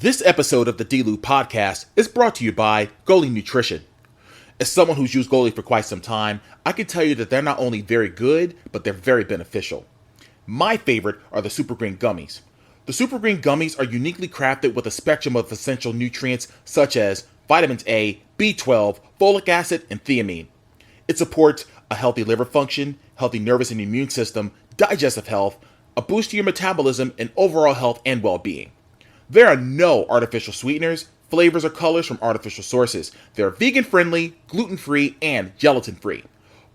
This episode of the D-Lew Podcast is brought to you by Goalie Nutrition. As someone who's used Goalie for quite some time, I can tell you that they're not only very good, but they're very beneficial. My favorite are the Super Green Gummies. The Super Green Gummies are uniquely crafted with a spectrum of essential nutrients such as vitamins A, B12, folic acid, and thiamine. It supports a healthy liver function, healthy nervous and immune system, digestive health, a boost to your metabolism, and overall health and well-being. There are no artificial sweeteners, flavors, or colors from artificial sources. They're vegan-friendly, gluten-free, and gelatin-free.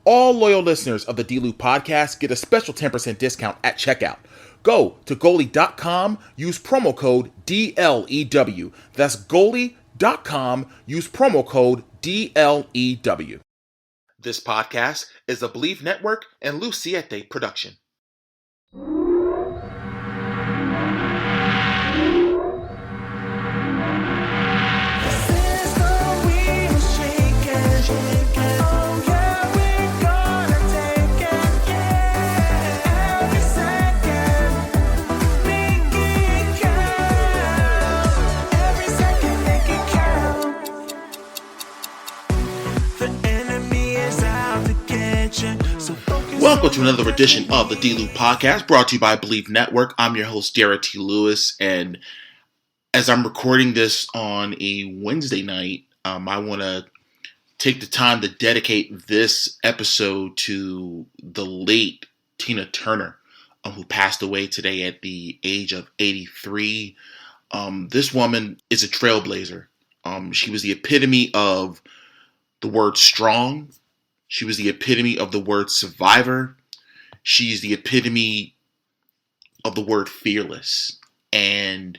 All loyal listeners of the D-Lew Podcast get a special 10% discount at checkout. Go to goalie.com, use promo code DLEW. That's goalie.com, use promo code DLEW. This podcast is a Believe Network and Siete production. Welcome to another edition of the D-Lew Podcast, brought to you by Believe Network. I'm your host, Derrick T. Lewis, and as I'm recording this on a Wednesday night, I want to take the time to dedicate this episode to the late Tina Turner, who passed away today at the age of 83. This woman is a trailblazer. She was the epitome of the word strong. She was the epitome of the word survivor. She's the epitome of the word fearless. And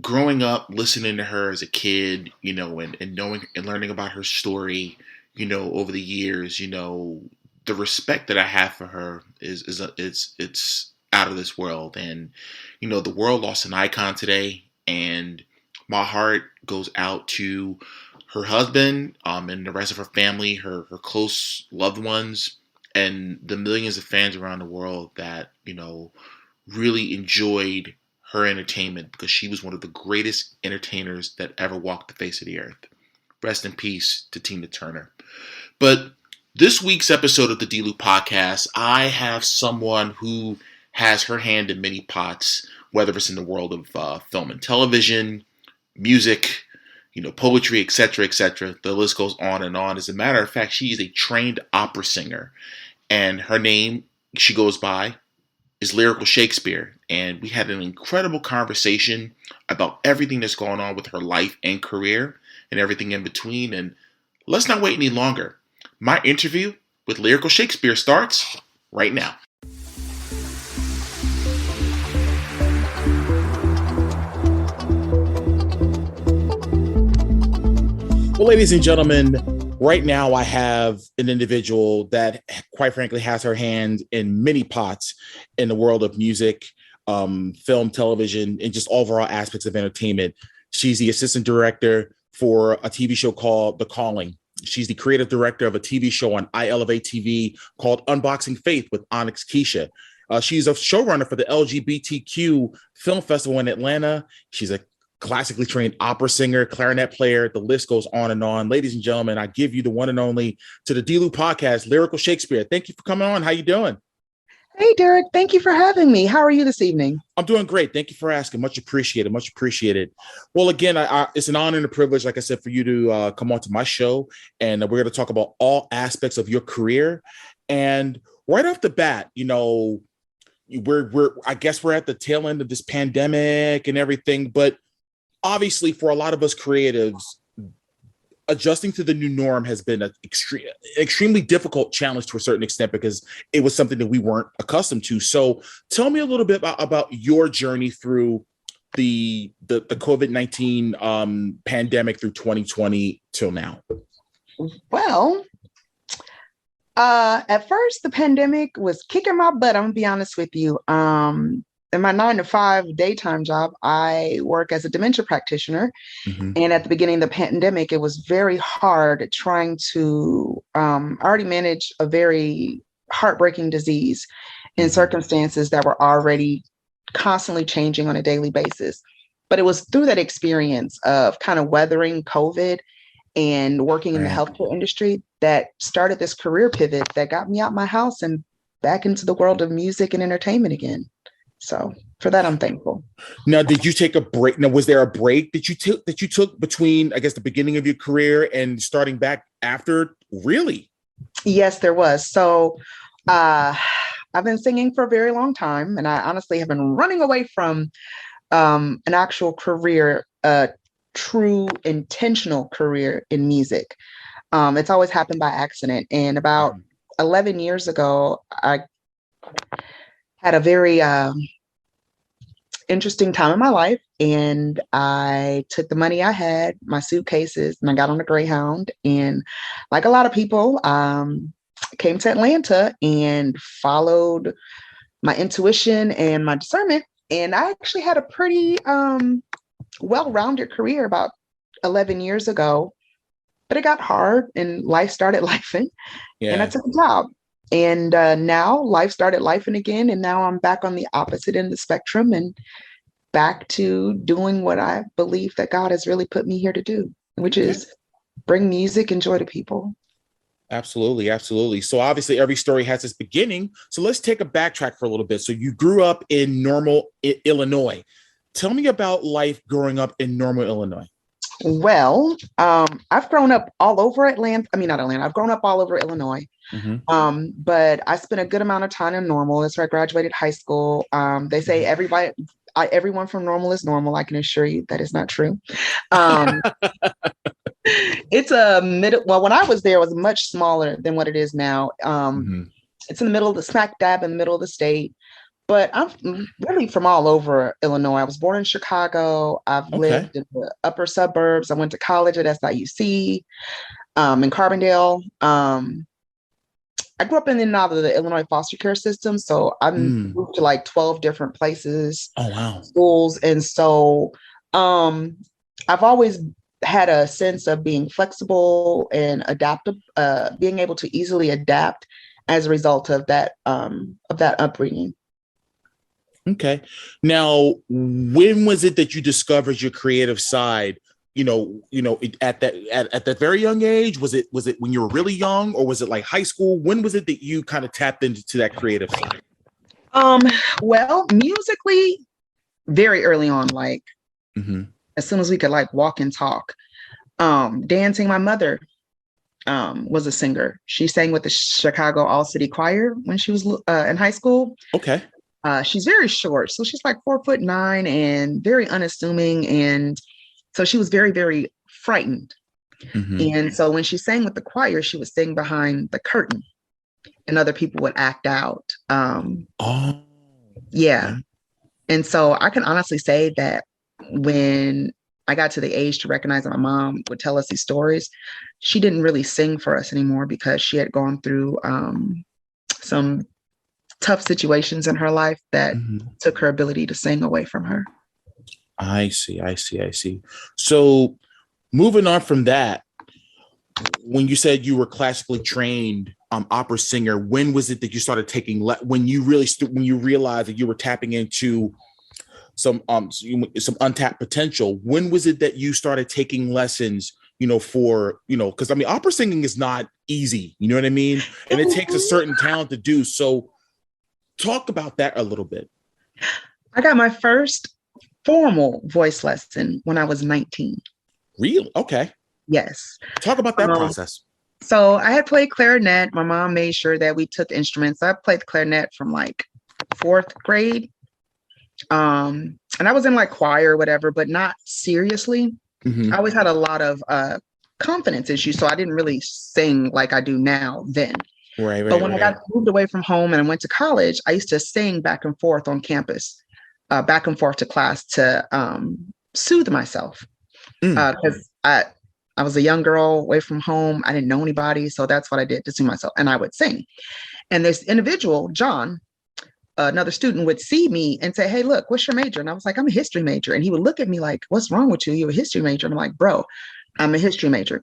growing up, listening to her as a kid, and knowing and learning about her story, over the years, the respect that I have for her it's out of this world. And, the world lost an icon today, and my heart goes out to her husband, and the rest of her family, her close loved ones, and the millions of fans around the world that, really enjoyed her entertainment, because she was one of the greatest entertainers that ever walked the face of the earth. Rest in peace to Tina Turner. But this week's episode of the D-Lew Podcast, I have someone who has her hand in many pots, whether it's in the world of film and television, music, poetry, etc., etc. The list goes on and on. As a matter of fact, she is a trained opera singer, and her name she goes by is Lyrical Shkspr. And we had an incredible conversation about everything that's going on with her life and career and everything in between. And let's not wait any longer. My interview with Lyrical Shkspr starts right now. Well, ladies and gentlemen, right now I have an individual that, quite frankly, has her hand in many pots in the world of music, film, television, and just overall aspects of entertainment. She's the assistant director for a TV show called The Calling. She's the creative director of a TV show on iElevate TV called Unboxing Faith with Onyx Keisha. She's a showrunner for the LGBTQ Film Festival in Atlanta. She's a classically trained opera singer, clarinet player. The list goes on and on. Ladies and gentlemen, I give you the one and only to the D-Lew Podcast, Lyrical Shkspr. Thank you for coming on. How you doing? Hey, Derrick. Thank you for having me. How are you this evening? I'm doing great. Thank you for asking. Much appreciated. Much appreciated. Well, again, it's an honor and a privilege, like I said, for you to come on to my show. And we're going to talk about all aspects of your career. And right off the bat, I guess we're at the tail end of this pandemic and everything, but obviously, for a lot of us creatives, adjusting to the new norm has been an extremely difficult challenge to a certain extent, because it was something that we weren't accustomed to. So tell me a little bit about your journey through the COVID-19 pandemic through 2020 till now. Well, at first, the pandemic was kicking my butt. I'm going to be honest with you. In my 9-to-5 daytime job, I work as a dementia practitioner. Mm-hmm. And at the beginning of the pandemic, it was very hard trying to already manage a very heartbreaking disease in circumstances that were already constantly changing on a daily basis. But it was through that experience of kind of weathering COVID and working in the healthcare industry that started this career pivot that got me out my house and back into the world of music and entertainment again. So for that, I'm thankful. Now, did you take a break? Now, was there a break that you took between, I guess, the beginning of your career and starting back after? Really? Yes, there was. So I've been singing for a very long time, and I honestly have been running away from an actual career, a true intentional career in music. It's always happened by accident. And about 11 years ago, I had a very interesting time in my life, and I took the money I had, my suitcases, and I got on a Greyhound, and like a lot of people, came to Atlanta and followed my intuition and my discernment. And I actually had a pretty well-rounded career about 11 years ago, but it got hard and life started lifing, and I took a job. And now life started lifing again, and now I'm back on the opposite end of the spectrum and back to doing what I believe that God has really put me here to do, which is bring music and joy to people. Absolutely. Absolutely. So obviously every story has its beginning. So let's take a backtrack for a little bit. So you grew up in Normal, Illinois. Tell me about life growing up in Normal, Illinois. Well, I've grown up all over Atlanta. I mean, not Atlanta. I've grown up all over Illinois. But I spent a good amount of time in Normal. That's where I graduated high school. They say everyone from Normal is normal. I can assure you that is not true. It's a middle. Well, when I was there, it was much smaller than what it is now. It's in the middle of the smack dab in the middle of the state. But I'm really from all over Illinois. I was born in Chicago. I've lived in the upper suburbs. I went to college at SIUC in Carbondale. I grew up in and out of the Illinois foster care system. So I moved to like 12 different places, schools. And so I've always had a sense of being flexible and adaptive, being able to easily adapt as a result of that upbringing. Okay. Now, when was it that you discovered your creative side? At that very young age? Was it when you were really young, or was it like high school? When was it that you kind of tapped into that creative side? Well, musically, very early on, like as soon as we could like walk and talk. Dancing, my mother was a singer. She sang with the Chicago All City Choir when she was in high school. Okay. She's very short, so she's like 4'9" and very unassuming, and so she was very, very frightened. And so when she sang with the choir, she would sing behind the curtain, and other people would act out. And so I can honestly say that when I got to the age to recognize that my mom would tell us these stories, she didn't really sing for us anymore because she had gone through some tough situations in her life that took her ability to sing away from her. I see. So moving on from that, when you said you were classically trained opera singer, when was it that you started taking when you realized that you were tapping into some untapped potential? When was it that you started taking lessons, because I mean, opera singing is not easy, you know what I mean? And it takes a certain talent to do. So talk about that a little bit. I got my first formal voice lesson when I was 19. Really? Okay. Yes. Talk about that process. So I had played clarinet. My mom made sure that we took instruments. I played the clarinet from like 4th grade. And I was in like choir or whatever, but not seriously. I always had a lot of confidence issues, so I didn't really sing like I do now then. But when I got moved away from home and I went to college, I used to sing back and forth on campus, back and forth to class to soothe myself. Because I was a young girl away from home. I didn't know anybody. So that's what I did to soothe myself. And I would sing. And this individual, John, another student, would see me and say, "Hey, look, what's your major?" And I was like, "I'm a history major." And he would look at me like, "What's wrong with you? You're a history major." And I'm like, "Bro, I'm a history major."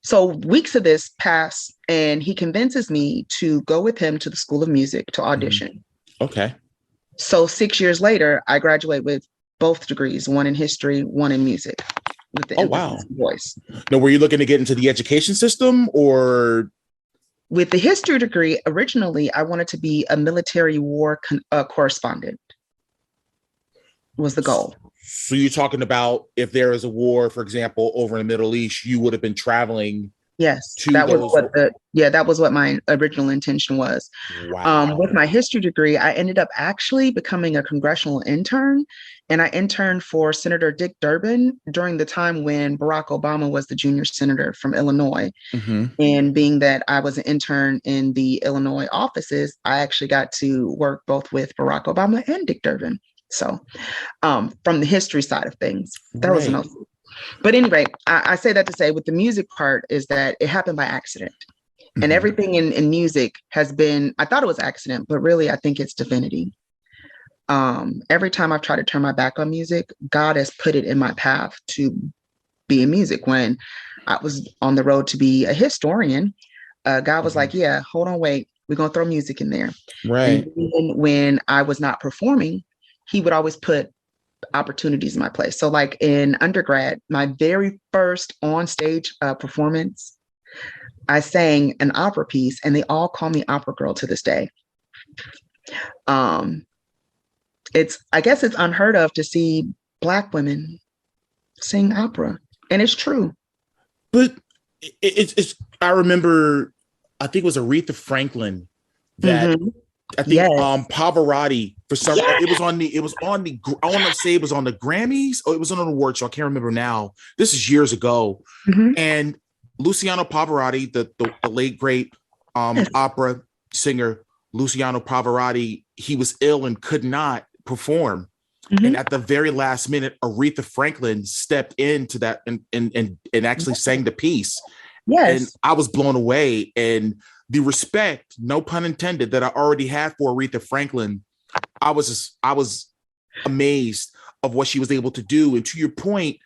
So weeks of this pass, and he convinces me to go with him to the School of Music to audition. Okay. So 6 years later, I graduate with both degrees, one in history, one in music, with the emphasis in voice. Now, were you looking to get into the education system, or? With the history degree, originally, I wanted to be a military war correspondent, was the goal. So you're talking about if there is a war, for example, over in the Middle East, you would have been traveling. Yes, that was what my original intention was. Wow. With my history degree, I ended up actually becoming a congressional intern, and I interned for Senator Dick Durbin during the time when Barack Obama was the junior senator from Illinois. Mm-hmm. And being that I was an intern in the Illinois offices, I actually got to work both with Barack Obama and Dick Durbin. So from the history side of things, that was enough. But anyway, I say that to say with the music part is that it happened by accident. Mm-hmm. And everything in music has been, I thought it was accident, but really I think it's divinity. Every time I've tried to turn my back on music, God has put it in my path to be in music. When I was on the road to be a historian, God was like, yeah, hold on, wait, we're going to throw music in there. Right. And when I was not performing, he would always put opportunities in my place. So like in undergrad, my very first on stage performance, I sang an opera piece and they all call me opera girl to this day. I guess it's unheard of to see Black women sing opera, and it's true. But it's I remember, I think it was Aretha Franklin that I think Pavarotti for some it was on the I want to say it was on the Grammys or it was on an award show. I can't remember now. This is years ago. And Luciano Pavarotti, the late great opera singer Luciano Pavarotti, he was ill and could not perform. And at the very last minute, Aretha Franklin stepped into that and actually sang the piece. Yes. And I was blown away. And the respect, no pun intended, that I already had for Aretha Franklin, I was amazed of what she was able to do. And to your point,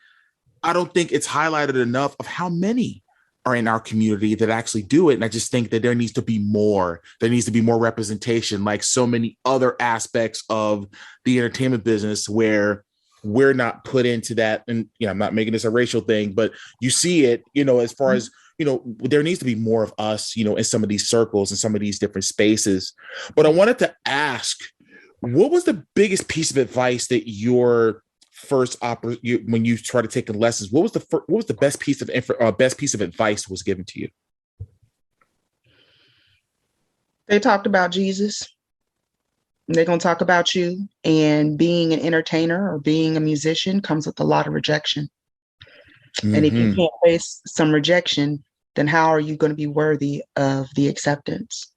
I don't think it's highlighted enough of how many are in our community that actually do it. And I just think that there needs to be more. There needs to be more representation, like so many other aspects of the entertainment business where we're not put into that. And, I'm not making this a racial thing, but you see it, as far as, there needs to be more of us, in some of these circles and some of these different spaces. But I wanted to ask, what was the biggest piece of advice that your first opera, when you started taking lessons, what was the best piece of advice was given to you? They talked about Jesus. They're going to talk about you, and being an entertainer or being a musician comes with a lot of rejection. And if you can't face some rejection, then how are you going to be worthy of the acceptance?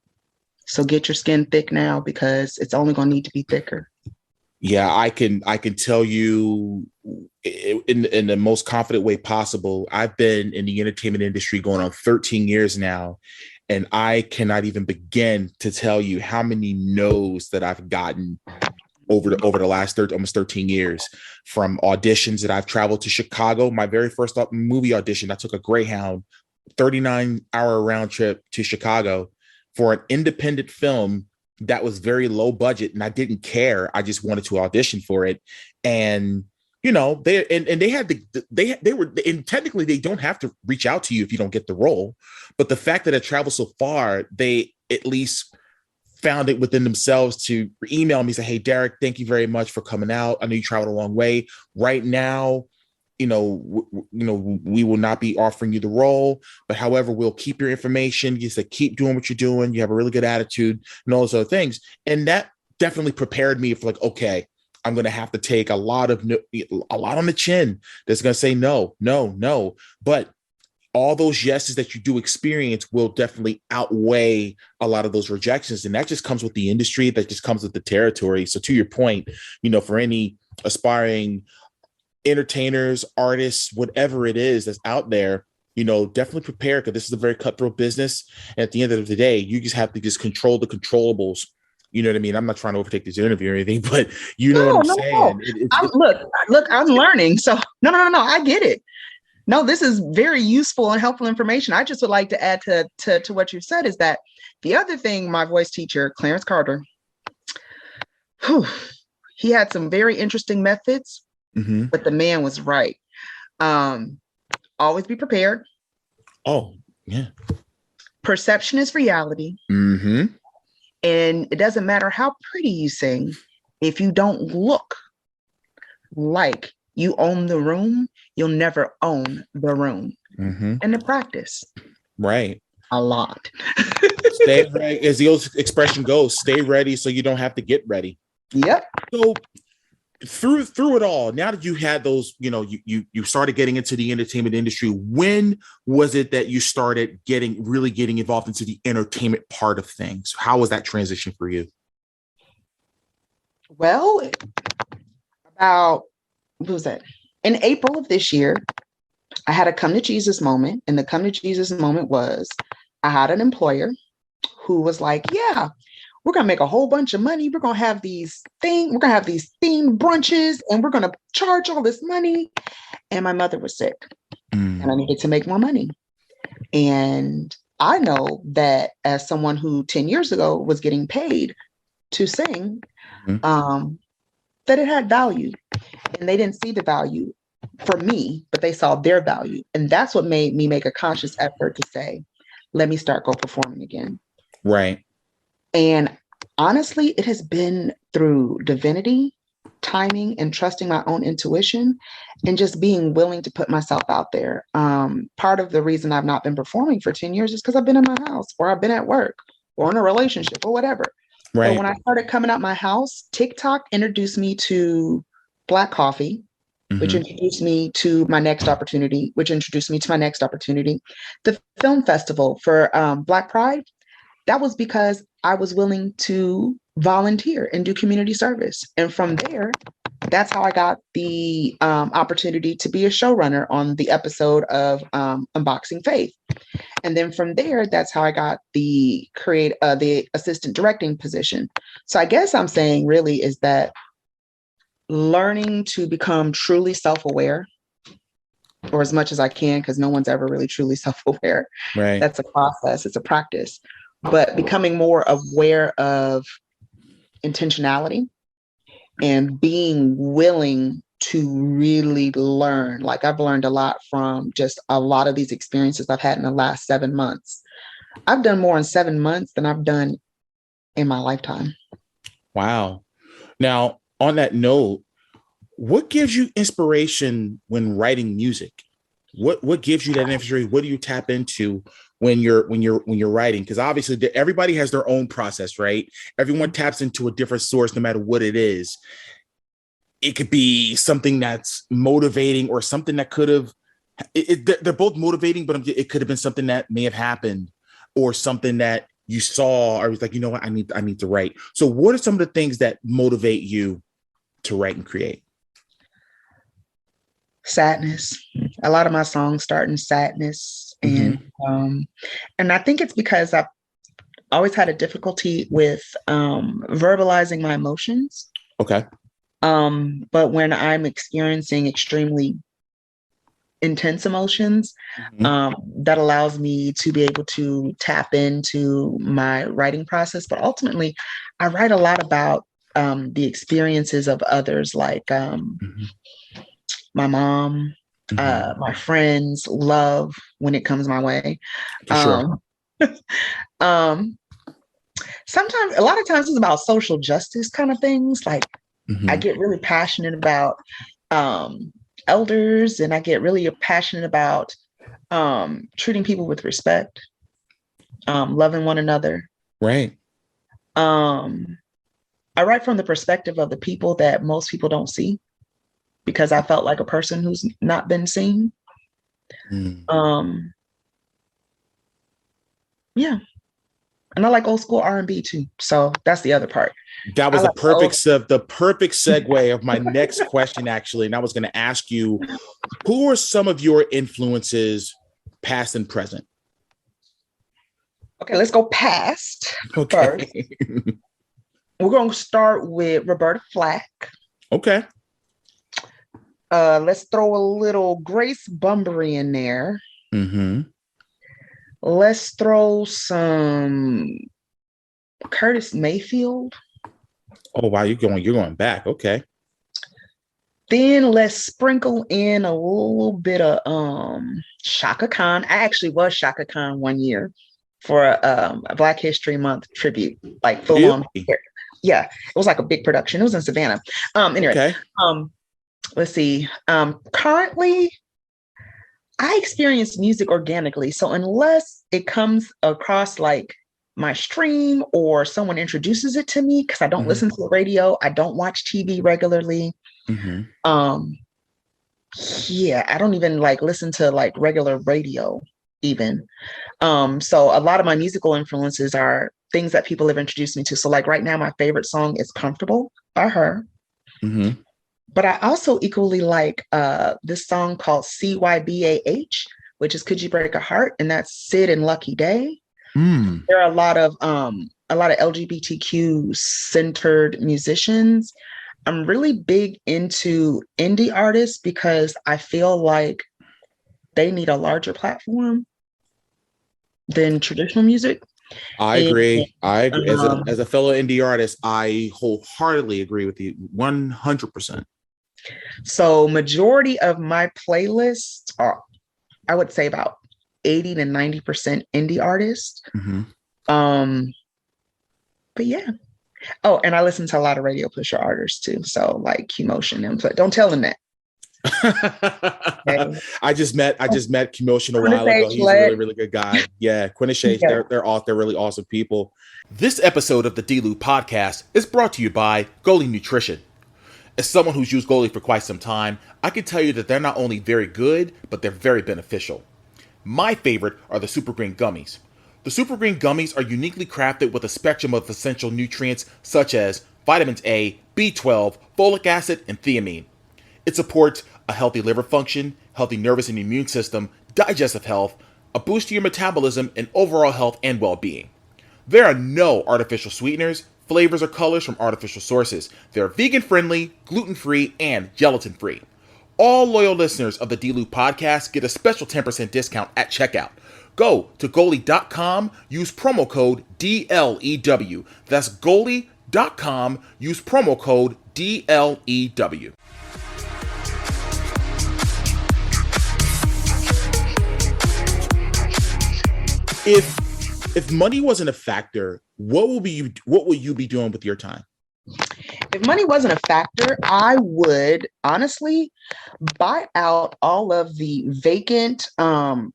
So get your skin thick now, because it's only going to need to be thicker. Yeah, I can tell you in the most confident way possible. I've been in the entertainment industry going on 13 years now, and I cannot even begin to tell you how many no's that I've gotten over the last almost 13 years, from auditions that I've traveled to Chicago. My very first movie audition, I took a Greyhound 39-hour round trip to Chicago for an independent film that was very low budget, and I didn't care. I just wanted to audition for it. And, technically they don't have to reach out to you if you don't get the role. But the fact that I traveled so far, they at least found it within themselves to email me, say, hey, Derrick, thank you very much for coming out. I know you traveled a long way. Right now, we will not be offering you the role, but however, we'll keep your information. You said, keep doing what you're doing. You have a really good attitude and all those other things. And that definitely prepared me for like, okay, I'm going to have to take a lot on the chin. That's going to say no. But all those yeses that you do experience will definitely outweigh a lot of those rejections. And that just comes with the industry. That just comes with the territory. So to your point, for any aspiring entertainers, artists, whatever it is that's out there, definitely prepare, because this is a very cutthroat business. And at the end of the day, you just have to control the controllables. You know what I mean? I'm not trying to overtake this interview or anything, but what I'm saying. Look, I'm learning. So no, I get it. No, this is very useful and helpful information. I just would like to add to what you said is that the other thing, my voice teacher, Clarence Carter, he had some very interesting methods but the man was right. Always be prepared. Oh, yeah. Perception is reality. And it doesn't matter how pretty you sing. If you don't look like you own the room, you'll never own the room. And the practice. Right. A lot. Stay ready. As the old expression goes, stay ready so you don't have to get ready. Yep. So through it all, now that you had those, you started getting into the entertainment industry, when was it that you started really getting involved into the entertainment part of things? How was that transition for you? Well, what was that? In April of this year, I had a come to Jesus moment. And the come to Jesus moment was I had an employer who was like, yeah, we're going to make a whole bunch of money. We're going to have these themed brunches, and we're going to charge all this money. And my mother was sick and I needed to make more money. And I know that as someone who 10 years ago was getting paid to sing, that it had value, and they didn't see the value for me, but they saw their value. And that's what made me make a conscious effort to say, let me go performing again. Right. And honestly, it has been through divinity, timing, and trusting my own intuition, and just being willing to put myself out there. Part of the reason I've not been performing for 10 years is because I've been in my house, or I've been at work, or in a relationship, or whatever. Right. But when I started coming out my house, TikTok introduced me to Black coffee, which introduced me to my next opportunity, The film festival for Black Pride, that was because I was willing to volunteer and do community service. And from there, that's how I got the opportunity to be a showrunner on the episode of Unboxing Faith. And then from there, that's how I got the assistant directing position. So I guess I'm saying really is that learning to become truly self-aware, or as much as I can, because no one's ever really truly self-aware. Right. That's a process. It's a practice. But becoming more aware of intentionality and being willing to really learn. Like I've learned a lot from just a lot of these experiences I've had in the last 7 months. I've done more in 7 months than I've done in my lifetime. Wow. Now, on that note, what gives you inspiration when writing music? What gives you that inspiration? What do you tap into when you're writing? Because obviously everybody has their own process, right? Everyone taps into a different source, no matter what it is. It could be something that's motivating, or something that could have. They're both motivating, but it could have been something that may have happened, or something that you saw, or was like, you know what, I need to write. So, what are some of the things that motivate you to write and create? Sadness. A lot of my songs start in sadness, and I think it's because I've always had a difficulty with verbalizing my emotions. Okay. But when I'm experiencing extremely intense emotions, that allows me to be able to tap into my writing process. But ultimately, I write a lot about the experiences of others, like my mom, my friends, love when it comes my way. For sure. Sometimes, a lot of times it's about social justice kind of things. Like I get really passionate about elders, and I get really passionate about treating people with respect, loving one another. Right. I write from the perspective of the people that most people don't see, because I felt like a person who's not been seen. Yeah. And I like old school R&B too. So that's the other part. That was the perfect segue of my next question, actually. And I was going to ask you, who are some of your influences, past and present? Okay, let's go past first. We're going to start with Roberta Flack. Okay. Let's throw a little Grace Bumbry in there. Let's throw some Curtis Mayfield. Oh wow, you're going back. Okay. Then let's sprinkle in a little bit of Shaka Khan. I actually was Shaka Khan one year for a Black History Month tribute, like full on. Yeah, it was like a big production. It was in Savannah. Anyway, Okay. Let's see. Currently, I experience music organically. So unless it comes across like my stream or someone introduces it to me, because I don't listen to the radio, I don't watch TV regularly. Yeah, I don't even like listen to like regular radio even. So a lot of my musical influences are things that people have introduced me to. So like right now, my favorite song is Comfortable by her. But I also equally like this song called CYBAH, which is Could You Break a Heart? And that's Sid and Lucky Day. There are a lot of LGBTQ centered musicians. I'm really big into indie artists because I feel like they need a larger platform than traditional music. I agree. As a fellow indie artist, I wholeheartedly agree with you 100%. So majority of my playlists are, I would say about 80 to 90% indie artists. But yeah. Oh, and I listen to a lot of radio pusher artists too. So like Q-Motion input. Don't tell them that. Okay. I just met Q-Motion a while ago. He's a really, really good guy. Yeah, Quinnish, yeah. They're really awesome people. This episode of the D-Lew Podcast is brought to you by Goalie Nutrition. As someone who's used Goalie for quite some time, I can tell you that they're not only very good, but they're very beneficial. My favorite are the Super Green Gummies. The Super Green Gummies are uniquely crafted with a spectrum of essential nutrients such as vitamins A, B12, folic acid, and thiamine. It supports a healthy liver function, healthy nervous and immune system, digestive health, a boost to your metabolism, and overall health and well-being. There are no artificial sweeteners, flavors, or colors from artificial sources. They're vegan-friendly, gluten-free, and gelatin-free. All loyal listeners of the D-Lew Podcast get a special 10% discount at checkout. Go to goalie.com, use promo code DLEW. That's goalie.com, use promo code DLEW. If money wasn't a factor, what will you be doing with your time? If money wasn't a factor, I would honestly buy out all of the vacant anchor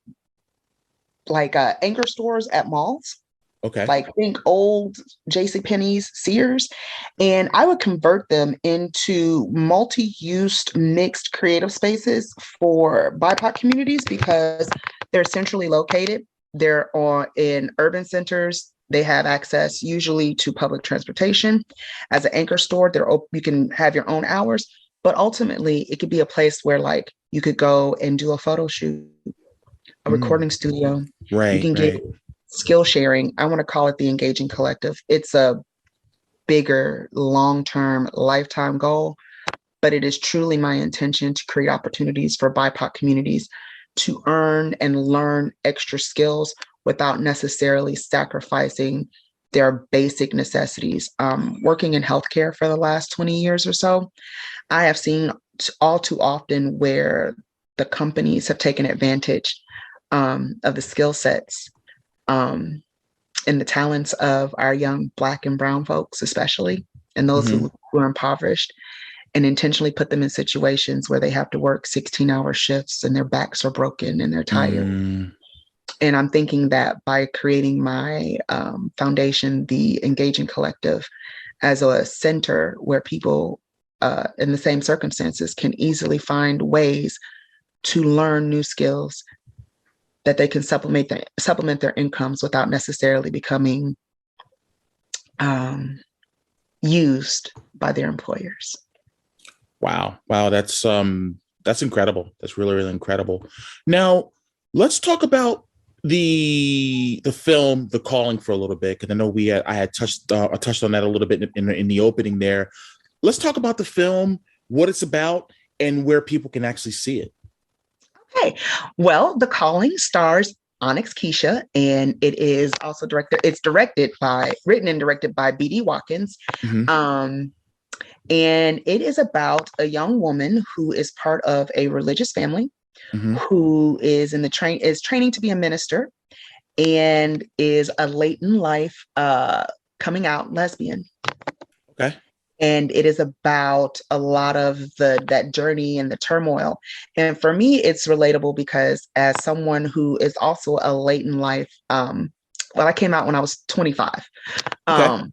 stores at malls. Okay. Like think old JCPenney's, Sears, and I would convert them into multi-use mixed creative spaces for BIPOC communities because they're centrally located. They're in urban centers. They have access usually to public transportation. As an anchor store, you can have your own hours, but ultimately it could be a place where like you could go and do a photo shoot, a recording studio. Right. You can get skill sharing. I want to call it the Engaging Collective. It's a bigger, long-term, lifetime goal, but it is truly my intention to create opportunities for BIPOC communities to earn and learn extra skills without necessarily sacrificing their basic necessities. Working in healthcare for the last 20 years or so, I have seen all too often where the companies have taken advantage of the skill sets and the talents of our young Black and Brown folks, especially, and those who are impoverished, and intentionally put them in situations where they have to work 16-hour shifts and their backs are broken and they're tired. And I'm thinking that by creating my foundation, the Engaging Collective, as a center where people in the same circumstances can easily find ways to learn new skills that they can supplement their incomes without necessarily becoming used by their employers. Wow, that's incredible. That's really, really incredible. Now, let's talk about the film The Calling for a little bit, because I know I had touched on that a little bit in the opening there. Let's talk about the film, what it's about, and where people can actually see it. Okay, well, The Calling stars Onyx Keisha, and it is also written and directed by B.D. Watkins. And it is about a young woman who is part of a religious family, who is training to be a minister, and is a late in life coming out lesbian. Okay. And it is about a lot of that journey and the turmoil. And for me, it's relatable because as someone who is also a late in life, I came out when I was 25. Okay.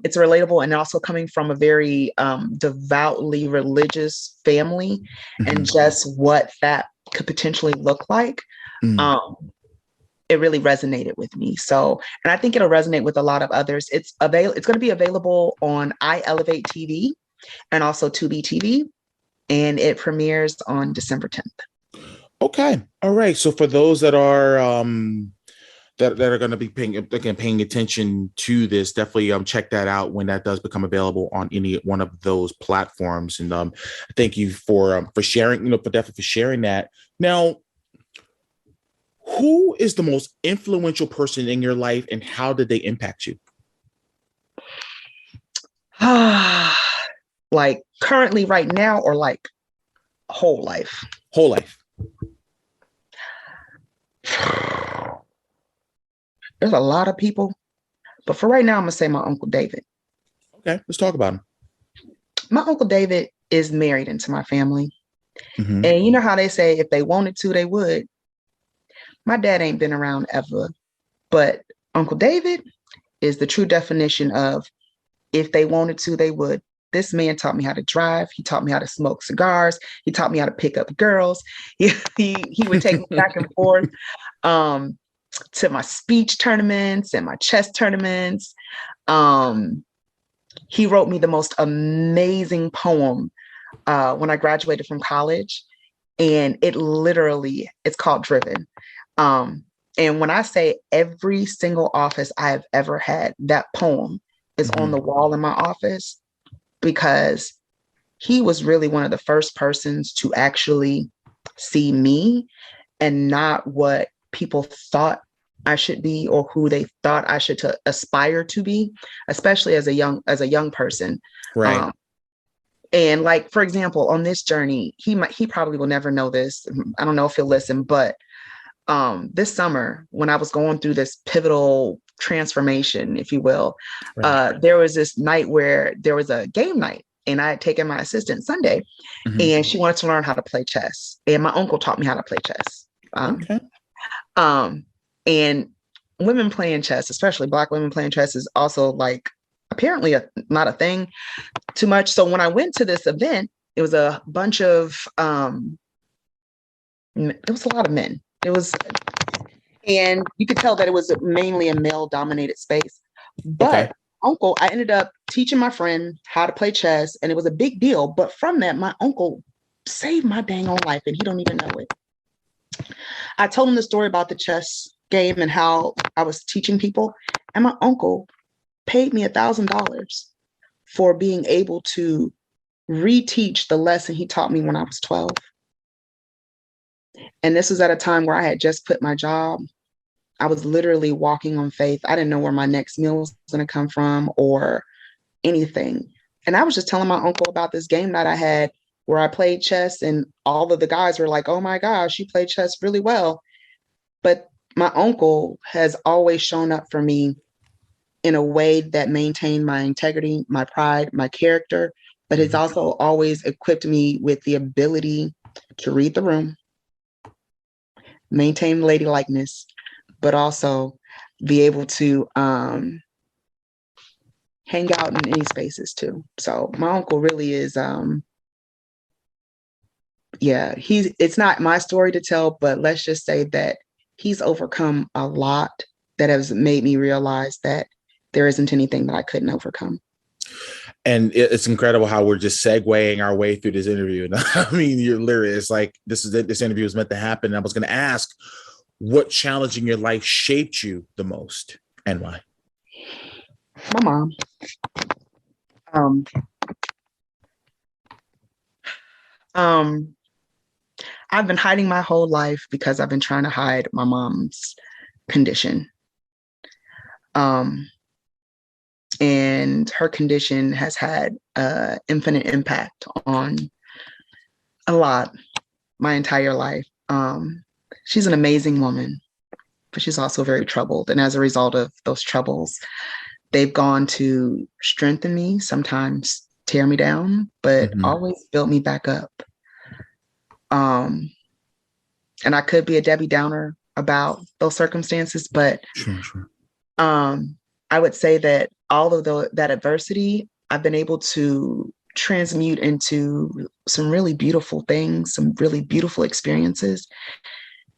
It's relatable, and also coming from a very devoutly religious family, and just what that could potentially look like. It really resonated with me. So, and I think it'll resonate with a lot of others. It's going to be available on iElevate TV and also Tubi TV, and it premieres on December 10th. Okay. All right. So for those that are that are going to be paying attention to this, definitely check that out when that does become available on any one of those platforms. And thank you for sharing, for sharing that. Now, who is the most influential person in your life, and how did they impact you? Like currently, right now, or like whole life? Whole life. There's a lot of people, but for right now, I'm gonna say my Uncle David. Okay, let's talk about him. My Uncle David is married into my family. And you know how they say if they wanted to, they would. My dad ain't been around ever, but Uncle David is the true definition of if they wanted to, they would. This man taught me how to drive. He taught me how to smoke cigars. He taught me how to pick up girls. He would take me back and forth to my speech tournaments and my chess tournaments. He wrote me the most amazing poem when I graduated from college. And it's called Driven. And when I say every single office I have ever had, that poem is on the wall in my office, because he was really one of the first persons to actually see me and not what people thought I should be or who they thought I should aspire to be, especially as a young person. Right. And like, for example, on this journey, he probably will never know this. I don't know if he'll listen, but this summer, when I was going through this pivotal transformation, if you will, there was this night where there was a game night, and I had taken my assistant Sunday, and she wanted to learn how to play chess. And my uncle taught me how to play chess. And women playing chess, especially Black women playing chess, is also like apparently not a thing too much. So when I went to this event, it was a bunch of it was a lot of men. And you could tell that it was mainly a male dominated space. But uncle, I ended up teaching my friend how to play chess, and it was a big deal. But from that, my uncle saved my dang on life, and he don't even know it. I told him the story about the chess game and how I was teaching people, and my uncle paid me $1,000 for being able to reteach the lesson he taught me when I was 12. And this was at a time where I had just quit my job. I was literally walking on faith. I didn't know where my next meal was going to come from or anything. And I was just telling my uncle about this game that I had where I played chess, and all of the guys were like, oh my gosh, you play chess really well. But my uncle has always shown up for me in a way that maintained my integrity, my pride, my character, but has also always equipped me with the ability to read the room, maintain ladylikeness, but also be able to hang out in any spaces too. So my uncle really is, it's not my story to tell, but let's just say that he's overcome a lot that has made me realize that there isn't anything that I couldn't overcome. And it's incredible how we're just segueing our way through this interview. I mean, you're literally, it's like this interview was meant to happen. And I was going to ask, what challenge in your life shaped you the most and why? My mom. I've been hiding my whole life because I've been trying to hide my mom's condition. And her condition has had infinite impact on a lot, my entire life. She's an amazing woman, but she's also very troubled. And as a result of those troubles, they've gone to strengthen me, sometimes tear me down, but always build me back up. And I could be a Debbie Downer about those circumstances, but Sure. I would say that all of that adversity, I've been able to transmute into some really beautiful things, some really beautiful experiences,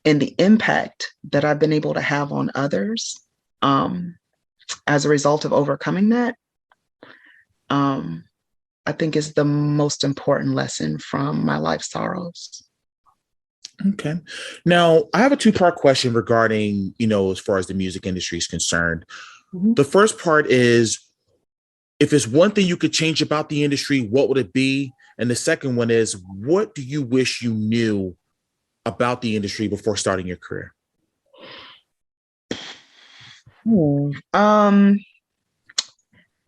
and the impact that I've been able to have on others as a result of overcoming that, I think is the most important lesson from my life sorrows. Okay. Now, I have a two-part question regarding, as far as the music industry is concerned. The first part is, if it's one thing you could change about the industry, what would it be? And the second one is, what do you wish you knew about the industry before starting your career?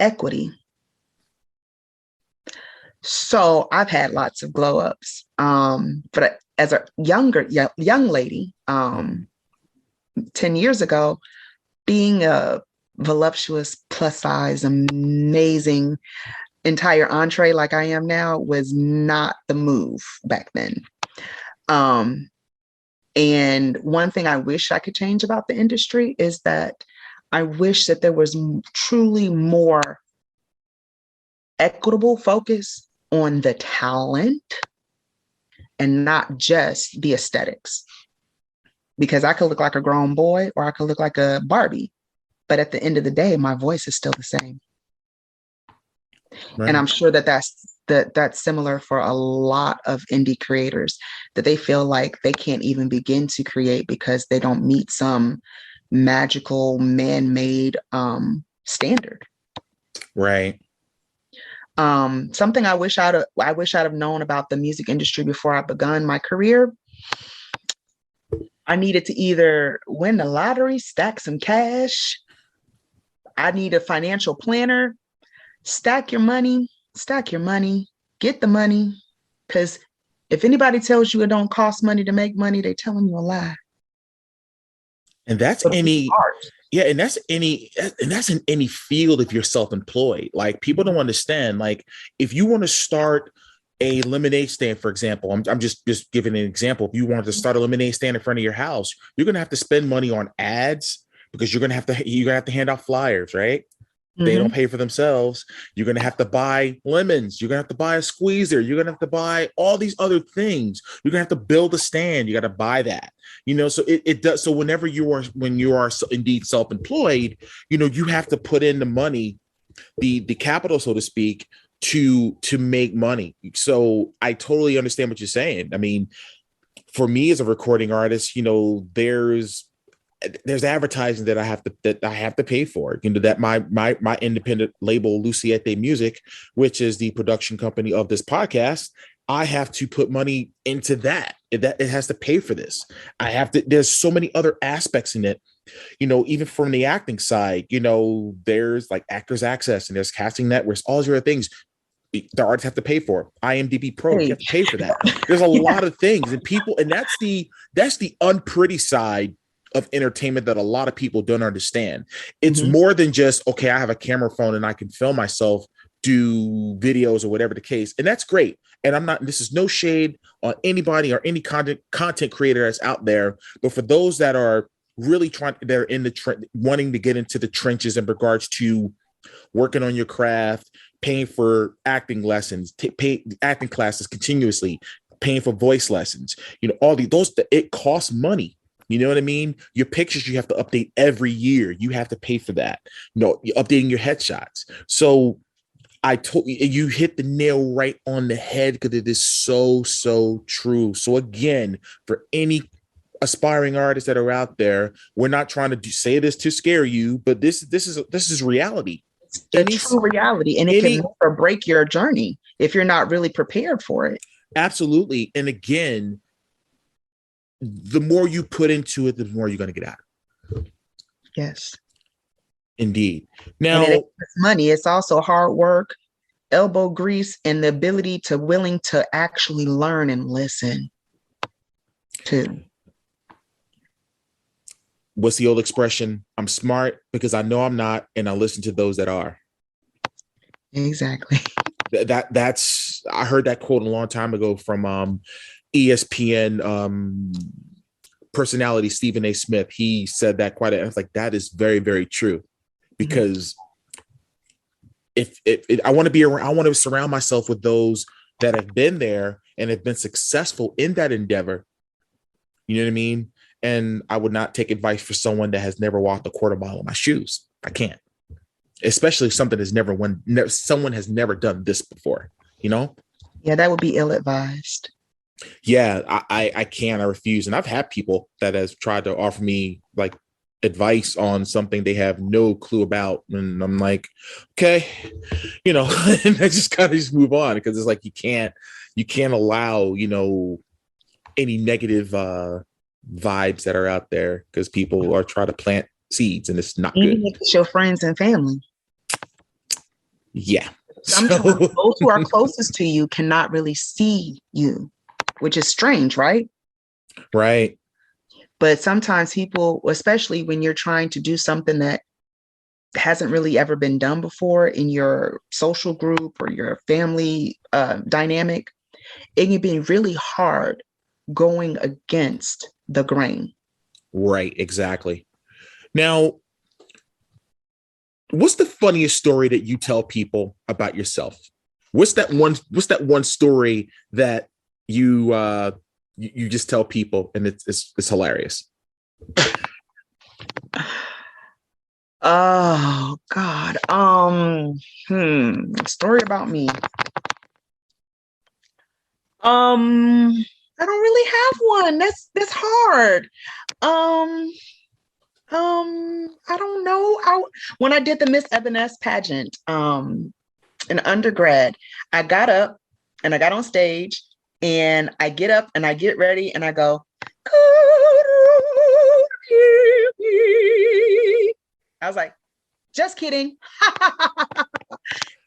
Equity. So I've had lots of glow ups, but as a young lady, 10 years ago, being a voluptuous, plus size, amazing entire entree like I am now was not the move back then. And one thing I wish I could change about the industry is that I wish that there was truly more equitable focus on the talent and not just the aesthetics. Because I could look like a grown boy or I could look like a Barbie, but at the end of the day, my voice is still the same. Right. And I'm sure that's similar for a lot of indie creators, that they feel like they can't even begin to create because they don't meet some magical man-made standard. Right. Something I wish I'd have known about the music industry before I begun my career. I needed to either win the lottery, stack some cash. I need a financial planner. Stack your money, get the money. Because if anybody tells you it don't cost money to make money, they're telling you a lie. And that's in any field if you're self-employed. Like, people don't understand, like, if you want to start a lemonade stand, for example, I'm just giving an example. If you wanted to start a lemonade stand in front of your house, you're going to have to spend money on ads, because you're going to have to hand out flyers, right? They don't pay for themselves. You're going to have to buy lemons. You're going to have to buy a squeezer. You're going to have to buy all these other things. You're going to have to build a stand. You got to buy that, so it does. So when you are indeed self-employed, you have to put in the money, the capital, so to speak, to make money. So I totally understand what you're saying. I mean, for me as a recording artist, there's advertising that I have to pay for, that my independent label, Siete Music, which is the production company of this podcast, I have to put money into that it has to pay for this. There's so many other aspects in it, even from the acting side, there's like Actors Access and there's casting networks, all these other things the artists have to pay for. IMDb Pro, you have to pay for that. There's a lot of things, and that's the unpretty side of entertainment that a lot of people don't understand. It's more than just, okay, I have a camera phone and I can film myself do videos or whatever the case. And that's great. And this is no shade on anybody or any content creator that's out there. But for those that are really they're in wanting to get into the trenches in regards to working on your craft, paying for acting lessons, pay acting classes continuously, paying for voice lessons, all those, it costs money. You know what I mean? Your pictures, you have to update every year. You have to pay for that. You're updating your headshots. So you hit the nail right on the head, because it is so, so true. So again, for any aspiring artists that are out there, we're not trying to say this to scare you, but this is reality. It's true reality, and it can make or break your journey if you're not really prepared for it. Absolutely. And again, the more you put into it, the more you're going to get out. Yes. Indeed. And it Now, ain't just money. It's also hard work, elbow grease, and the ability to willing to actually learn and listen too. what's the old expression? I'm smart because I know I'm not, and I listen to those that are. Exactly. That's I heard that quote a long time ago from ESPN personality Stephen A. Smith. He said that quite. I was like, that is very, very true, because if I want to be around, I want to surround myself with those that have been there and have been successful in that endeavor. You know what I mean? And I would not take advice for someone that has never walked a quarter mile in my shoes. I can't, especially if something has someone has never done this before, you know? Yeah, that would be ill-advised. Yeah, I can't. I refuse. And I've had people that has tried to offer me like advice on something they have no clue about, and I'm like, okay, you know, and I just kind of just move on, because it's like you can't allow, you know, any negative vibes that are out there, because people are trying to plant seeds and it's not good. Even if it's your friends and family. Yeah. Sometimes those who are closest to you cannot really see you, which is strange, right? Right. But sometimes people, especially when you're trying to do something that hasn't really ever been done before in your social group or your family dynamic, it can be really hard going against the grain. Right. Exactly. Now, what's the funniest story that you tell people about yourself? What's that one story that you just tell people and it's hilarious? Oh God. Story about me. I don't really have one. That's hard. I don't know. When I did the Miss Evanescence pageant, in undergrad, I got up and I got on stage, and I get up and I get ready and I go, I was like, just kidding.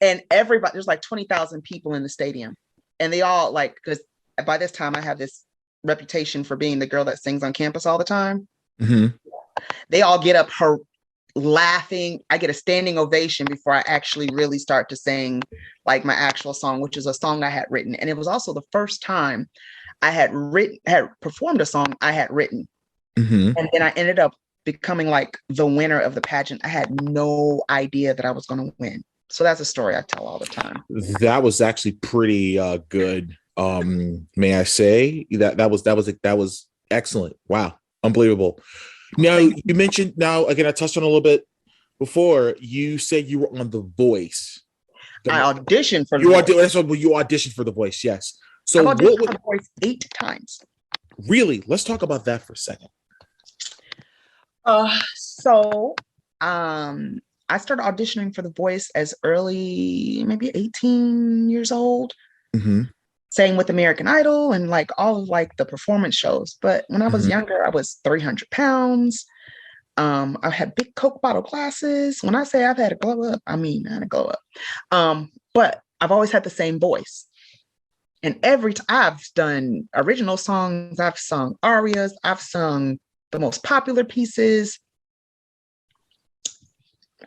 And everybody, there's like 20,000 people in the stadium. And they all like, because by this time I have this reputation for being the girl that sings on campus all the time. Mm-hmm. They all get up laughing. I get a standing ovation before I actually really start to sing like my actual song, which is a song I had written. And it was also the first time I had performed a song I had written. Mm-hmm. And then I ended up becoming like the winner of the pageant. I had no idea that I was going to win. So that's a story I tell all the time. That was actually pretty good. May I say that was excellent. Wow. Unbelievable. Now you mentioned, now again, I touched on a little bit before, you said you were on The Voice. I auditioned for The Voice. That's what you auditioned for The Voice. Yes. So I've auditioned for The Voice 8 times. Really? Let's talk about that for a second. I started auditioning for The Voice as early, maybe 18 years old. Mm-hmm. Sang with American Idol and like all of like the performance shows. But when I was younger, I was 300 pounds. I had big Coke bottle glasses. When I say I've had a glow up, I mean, I had a glow up. But I've always had the same voice. And every time I've done original songs, I've sung arias, I've sung the most popular pieces.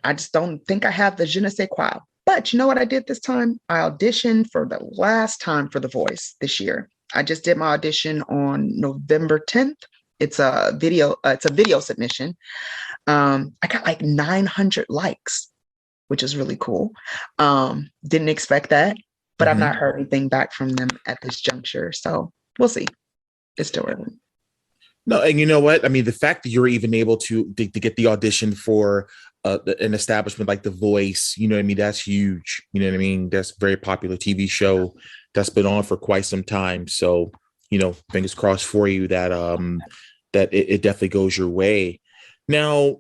I just don't think I have the je ne sais quoi. But you know what I did this time? I auditioned for the last time for The Voice this year. I just did my audition on November 10th. It's a video submission. I got like 900 likes, which is really cool. Didn't expect that, but I've not heard anything back from them at this juncture. So we'll see. It's still early. No, and you know what? I mean, the fact that you're even able to get the audition for an establishment like The Voice, you know what I mean? That's huge. You know what I mean? That's a very popular TV show that's been on for quite some time. So, you know, fingers crossed for you that that it definitely goes your way. Now,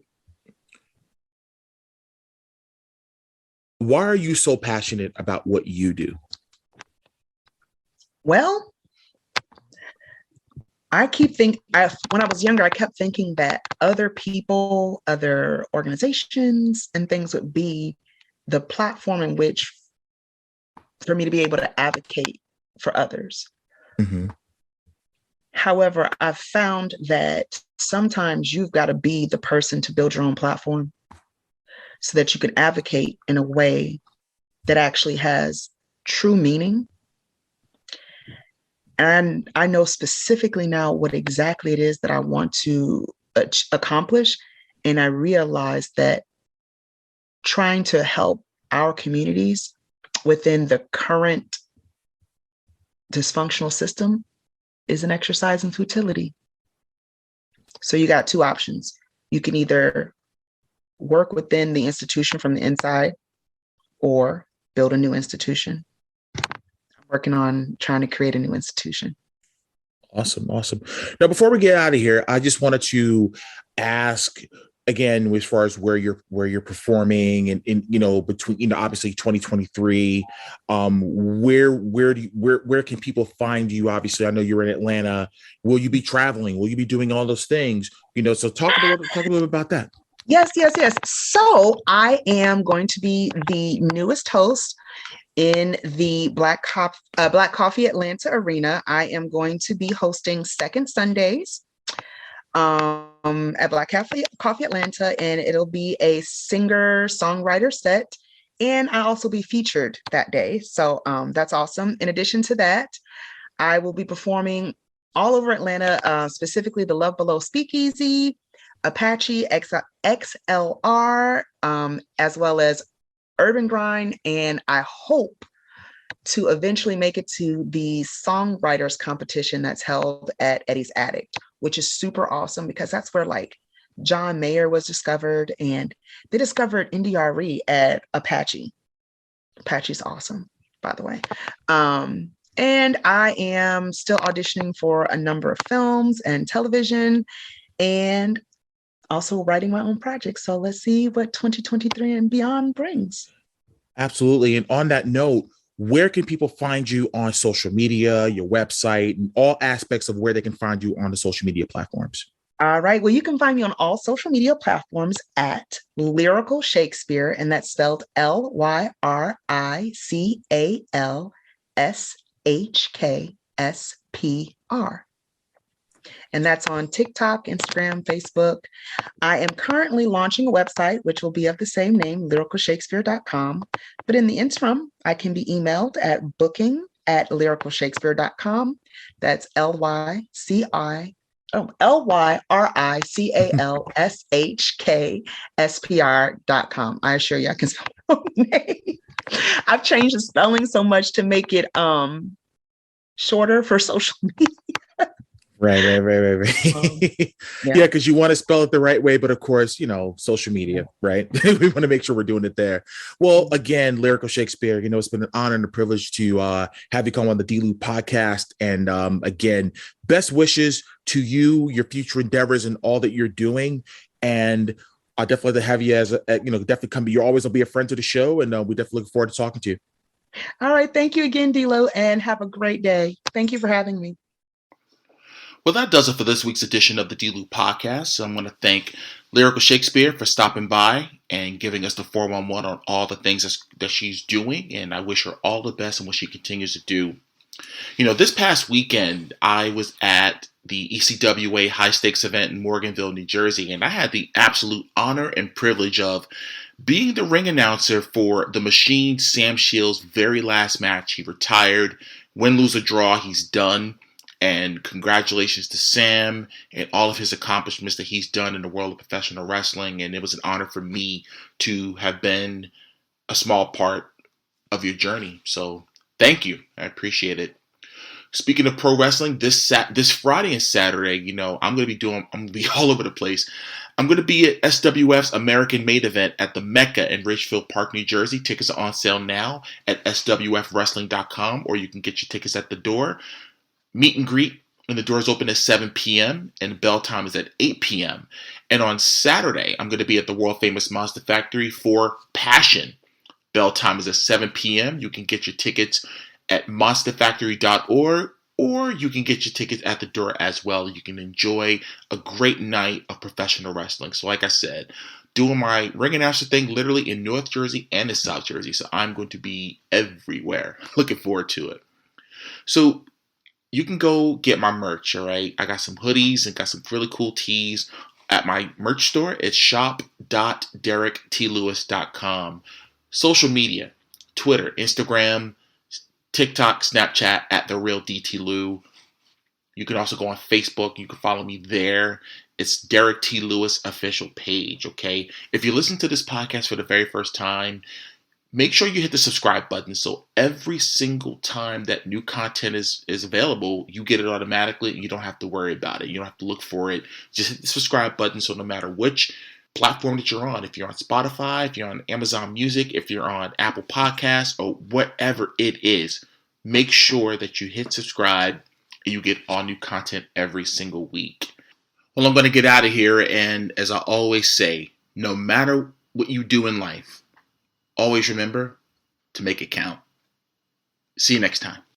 why are you so passionate about what you do? Well, when I was younger, I kept thinking that other people, other organizations, and things would be the platform in which for me to be able to advocate for others. Mm-hmm. However, I've found that sometimes you've got to be the person to build your own platform so that you can advocate in a way that actually has true meaning. And I know specifically now what exactly it is that I want to accomplish. And I realize that trying to help our communities within the current dysfunctional system is an exercise in futility. So you got two options. You can either work within the institution from the inside or build a new institution. I'm working on trying to create a new institution. Awesome. Now, before we get out of here, I just wanted to ask again, as far as where you're performing and between, obviously 2023, where can people find you? Obviously, I know you're in Atlanta. Will you be traveling? Will you be doing all those things? So talk a little bit about that. Yes. So I am going to be the newest host in the Black Coffee Atlanta Arena. I am going to be hosting second Sundays at Black Coffee Atlanta, and it'll be a singer-songwriter set. And I'll also be featured that day. So that's awesome. In addition to that, I will be performing all over Atlanta, specifically the Love Below Speakeasy, Apache XLR, as well as Urban Grind, and I hope to eventually make it to the songwriters competition that's held at Eddie's Attic, which is super awesome because that's where like John Mayer was discovered, and they discovered NDRE at Apache. Apache's awesome, by the way. And I am still auditioning for a number of films and television, and also writing my own projects. So let's see what 2023 and beyond brings. Absolutely. And on that note, where can people find you on social media, your website, and all aspects of where they can find you on the social media platforms? All right. Well, you can find me on all social media platforms at Lyrical Shkspr, and that's spelled LYRICALSHKSPR. And that's on TikTok, Instagram, Facebook. I am currently launching a website, which will be of the same name, lyricalshkspr.com. But in the interim, I can be emailed at booking@lyricalshkspr.com. That's LYRICALSHKSPR.com. I assure you I can spell my own name. I've changed the spelling so much to make it shorter for social media. Right. Yeah, because you want to spell it the right way, but of course, social media, right? We want to make sure we're doing it there. Well, again, Lyrical Shkspr, it's been an honor and a privilege to have you come on the D-Lew Podcast. And again, best wishes to you, your future endeavors, and all that you're doing. And I'll definitely have you as definitely come. You're always will be a friend to the show, and we definitely look forward to talking to you. All right, thank you again, D-Lew, and have a great day. Thank you for having me. Well, that does it for this week's edition of the D-Lew Podcast. So I'm going to thank Lyrical Shkspr for stopping by and giving us the 411 on all the things that she's doing. And I wish her all the best in what she continues to do. This past weekend, I was at the ECWA high stakes event in Morganville, New Jersey, and I had the absolute honor and privilege of being the ring announcer for the Machine Sam Shields' very last match. He retired. Win, lose, or draw, he's done. And congratulations to Sam and all of his accomplishments that he's done in the world of professional wrestling. And it was an honor for me to have been a small part of your journey. So thank you. I appreciate it. Speaking of pro wrestling, this Friday and Saturday, I'm going to be all over the place. I'm going to be at SWF's American Main Event at the Mecca in Ridgefield Park, New Jersey. Tickets are on sale now at swfwrestling.com, or you can get your tickets at the door. Meet and greet, and the doors open at 7 p.m. and bell time is at 8 p.m. And on Saturday, I'm going to be at the world famous Monster Factory for Passion. Bell time is at 7 p.m. You can get your tickets at monsterfactory.org or you can get your tickets at the door as well. You can enjoy a great night of professional wrestling. So like I said, doing my ring announcer thing literally in North Jersey and in South Jersey. So I'm going to be everywhere. Looking forward to it. So you can go get my merch, all right? I got some hoodies and got some really cool tees at my merch store. It's shop.derricklewis.com. Social media, Twitter, Instagram, TikTok, Snapchat at The Real D-Lew. You can also go on Facebook. You can follow me there. It's Derrick T. Lewis official page, okay? If you listen to this podcast for the very first time, make sure you hit the subscribe button so every single time that new content is available, you get it automatically and you don't have to worry about it. You don't have to look for it. Just hit the subscribe button so no matter which platform that you're on, if you're on Spotify, if you're on Amazon Music, if you're on Apple Podcasts, or whatever it is, make sure that you hit subscribe and you get all new content every single week. Well, I'm going to get out of here, and as I always say, no matter what you do in life, always remember to make it count. See you next time.